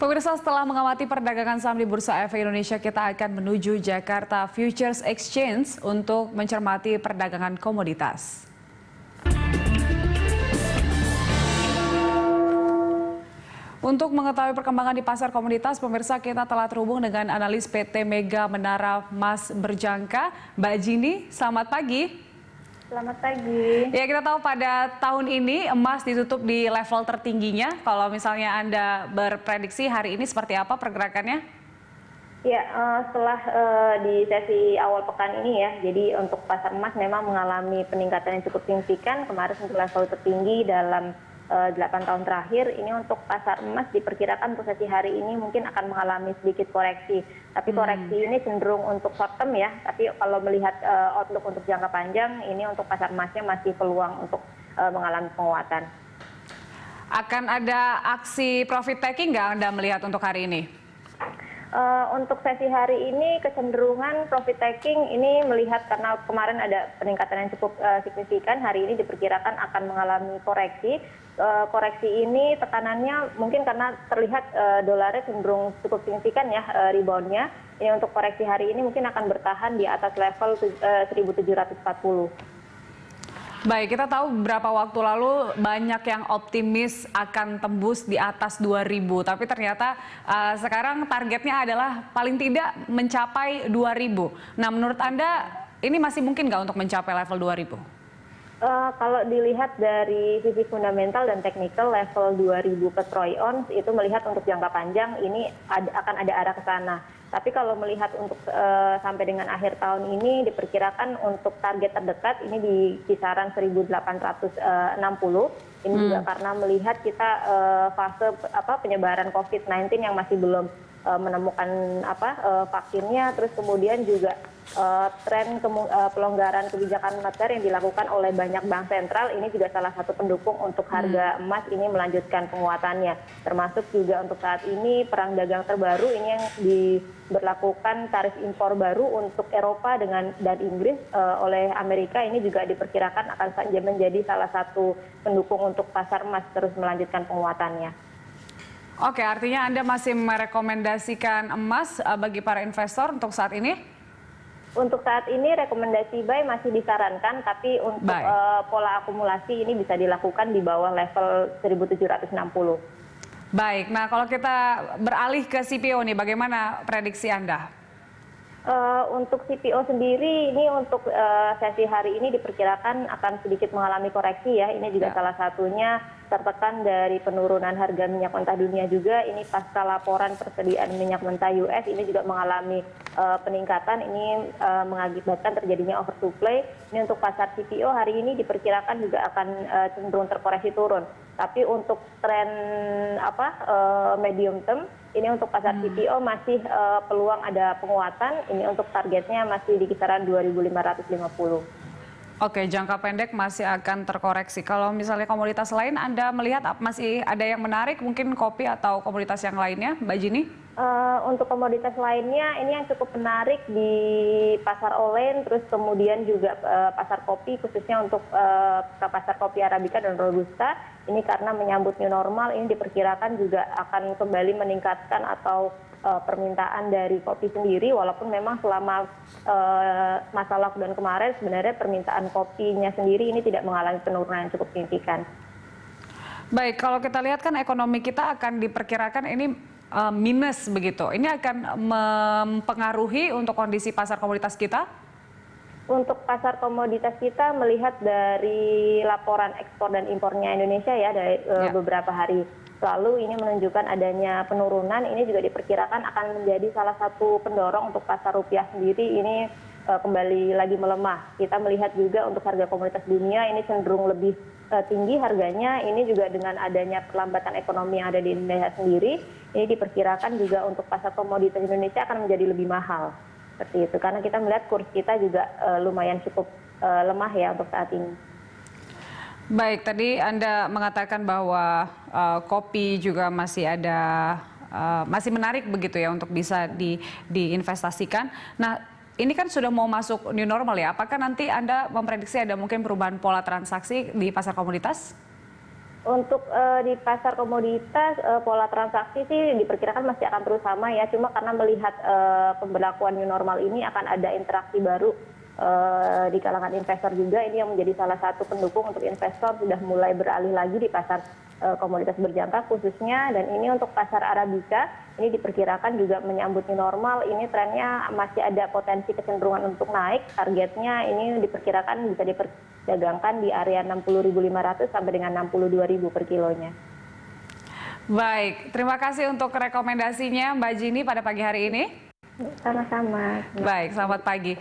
Pemirsa, setelah mengamati perdagangan saham di Bursa Efek Indonesia, kita akan menuju Jakarta Futures Exchange untuk mencermati perdagangan komoditas. Untuk mengetahui perkembangan di pasar komoditas, pemirsa, kita telah terhubung dengan analis PT Mega Menara Mas Berjangka, Mbak Jini. Selamat pagi. Selamat pagi. Ya, kita tahu pada tahun ini emas ditutup di level tertingginya. Kalau misalnya Anda berprediksi hari ini seperti apa pergerakannya? Ya, setelah di sesi awal pekan ini ya, jadi untuk pasar emas memang mengalami peningkatan yang cukup signifikan. Kemarin untuk level tertinggi dalam 8 tahun terakhir. Ini untuk pasar emas diperkirakan untuk sesi hari ini mungkin akan mengalami sedikit koreksi. Tapi koreksi ini cenderung untuk short term ya. Tapi kalau melihat outlook untuk jangka panjang, ini untuk pasar emasnya masih peluang untuk mengalami penguatan. Akan ada aksi profit taking nggak Anda melihat untuk hari ini? Untuk sesi hari ini kecenderungan profit taking ini melihat karena kemarin ada peningkatan yang cukup signifikan, hari ini diperkirakan akan mengalami koreksi. Koreksi ini tekanannya mungkin karena terlihat dolarnya cenderung cukup signifikan ya reboundnya. Ini untuk koreksi hari ini mungkin akan bertahan di atas level 1740. Baik, kita tahu beberapa waktu lalu banyak yang optimis akan tembus di atas 2000, tapi ternyata sekarang targetnya adalah paling tidak mencapai 2000. Nah, menurut Anda ini masih mungkin nggak untuk mencapai level 2000? Kalau dilihat dari sisi fundamental dan teknikal, level 2000 per troy ounce itu melihat untuk jangka panjang ini akan ada arah ke sana. Tapi kalau melihat untuk sampai dengan akhir tahun ini diperkirakan untuk target terdekat ini di kisaran 1860. Ini juga karena melihat kita fase penyebaran COVID-19 yang masih belum menemukan vaksinnya, terus kemudian juga tren pelonggaran kebijakan moneter yang dilakukan oleh banyak bank sentral ini juga salah satu pendukung untuk harga emas ini melanjutkan penguatannya. Termasuk juga untuk saat ini perang dagang terbaru ini yang diberlakukan tarif impor baru untuk Eropa dan Inggris oleh Amerika ini juga diperkirakan akan menjadi salah satu pendukung untuk pasar emas terus melanjutkan penguatannya. Oke, artinya Anda masih merekomendasikan emas bagi para investor untuk saat ini? Untuk saat ini rekomendasi buy masih disarankan, tapi untuk pola akumulasi ini bisa dilakukan di bawah level 1760. Baik, nah kalau kita beralih ke CPO nih, bagaimana prediksi Anda? Untuk CPO sendiri ini untuk sesi hari ini diperkirakan akan sedikit mengalami koreksi ya. Ini juga salah satunya tertekan dari penurunan harga minyak mentah dunia juga. Ini pasca laporan persediaan minyak mentah US ini juga mengalami peningkatan. Ini mengakibatkan terjadinya oversupply. Ini untuk pasar CPO hari ini diperkirakan juga akan cenderung terkoreksi turun. Tapi untuk tren medium term ini untuk pasar CPO masih peluang ada penguatan. Ini untuk targetnya masih di kisaran 2550. Oke, jangka pendek masih akan terkoreksi. Kalau misalnya komoditas lain, Anda melihat masih ada yang menarik, mungkin kopi atau komoditas yang lainnya, Mbak Jini? Untuk komoditas lainnya, ini yang cukup menarik di pasar olen, terus kemudian juga pasar kopi, khususnya untuk pasar kopi Arabica dan Robusta. Ini karena menyambut new normal, ini diperkirakan juga akan kembali meningkatkan atau permintaan dari kopi sendiri, walaupun memang selama masa lockdown kemarin sebenarnya permintaan kopinya sendiri ini tidak mengalami penurunan yang cukup signifikan. Baik, kalau kita lihat kan ekonomi kita akan diperkirakan ini minus begitu. Ini akan mempengaruhi untuk kondisi pasar komoditas kita? Untuk pasar komoditas kita melihat dari laporan ekspor dan impornya Indonesia ya dari beberapa hari lalu ini menunjukkan adanya penurunan. Ini juga diperkirakan akan menjadi salah satu pendorong untuk pasar rupiah sendiri ini kembali lagi melemah. Kita melihat juga untuk harga komoditas dunia ini cenderung lebih tinggi harganya. Ini juga dengan adanya perlambatan ekonomi yang ada di Indonesia sendiri, ini diperkirakan juga untuk pasar komoditas Indonesia akan menjadi lebih mahal. Seperti itu, karena kita melihat kurs kita juga lumayan cukup lemah ya untuk saat ini. Baik, tadi Anda mengatakan bahwa kopi juga masih masih menarik begitu ya untuk bisa diinvestasikan. Nah, ini kan sudah mau masuk new normal ya. Apakah nanti Anda memprediksi ada mungkin perubahan pola transaksi di pasar komoditas? Untuk di pasar komoditas pola transaksi sih diperkirakan masih akan terus sama ya. Cuma karena melihat pemberlakuan new normal ini akan ada interaksi baru di kalangan investor juga, ini yang menjadi salah satu pendukung untuk investor sudah mulai beralih lagi di pasar komoditas berjangka khususnya. Dan ini untuk pasar Arabica ini diperkirakan juga menyambut new normal. Ini trennya masih ada potensi kecenderungan untuk naik. Targetnya ini diperkirakan bisa diperdagangkan di area 60.500 sampai dengan 62.000 per kilonya. Baik, terima kasih untuk rekomendasinya Mbak Jini pada pagi hari ini. Sama-sama. Baik, selamat pagi.